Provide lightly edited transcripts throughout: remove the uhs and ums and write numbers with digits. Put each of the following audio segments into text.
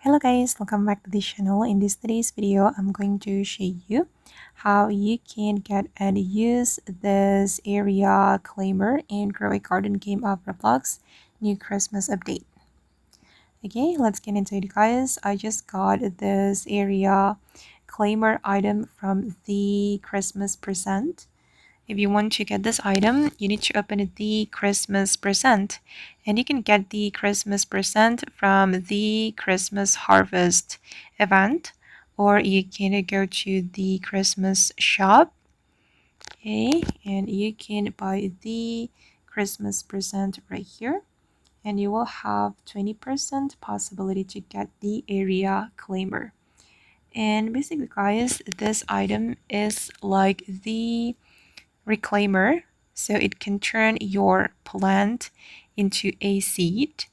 Hello guys, welcome back to the channel. In today's video, I'm going to show you how you can get and use this Areaclaimer in Grow a Garden game of Roblox new Christmas update. Okay, let's get into it guys. I just got this Areaclaimer item from the Christmas present. If you want to get this item, you need to open the Christmas present. And you can get the Christmas present from the Christmas harvest event. Or you can go to the Christmas shop. Okay, and you can buy the Christmas present right here. And you will have 20% possibility to get the Areaclaimer. And basically guys, this item is like the reclaimer, so it can turn your plant into a seed,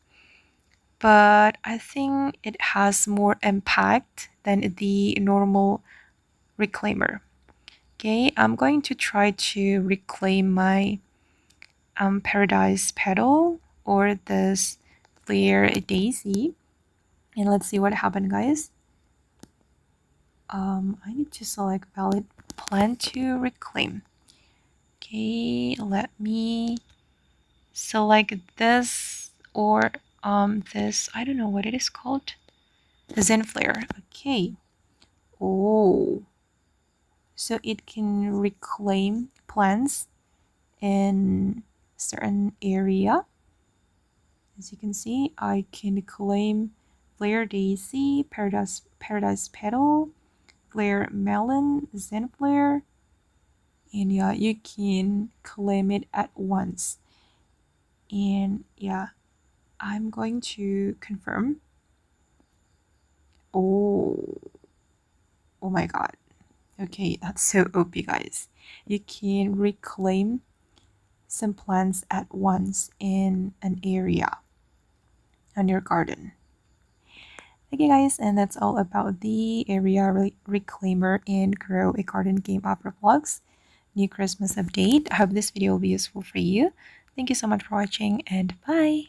but I think it has more impact than the normal reclaimer. Okay, I'm going to try to reclaim my paradise petal or this flare daisy, and let's see what happened guys. I need to select valid plant to reclaim. Okay, let me select this or this, I don't know what it is called, the Zen Flare. Okay. Oh, so it can reclaim plants in certain area. As you can see, I can claim Flare Daisy, Paradise Petal, Flare Melon, Zen Flare, and yeah, you can claim it at once. And yeah, I'm going to confirm. Oh, oh my god. Okay, that's so OP guys. You can reclaim some plants at once in an area on your garden. Okay guys, and that's all about the Reclaimer in Grow a Garden game opera vlogs new Christmas update. I hope this video will be useful for you. Thank you so much for watching and bye.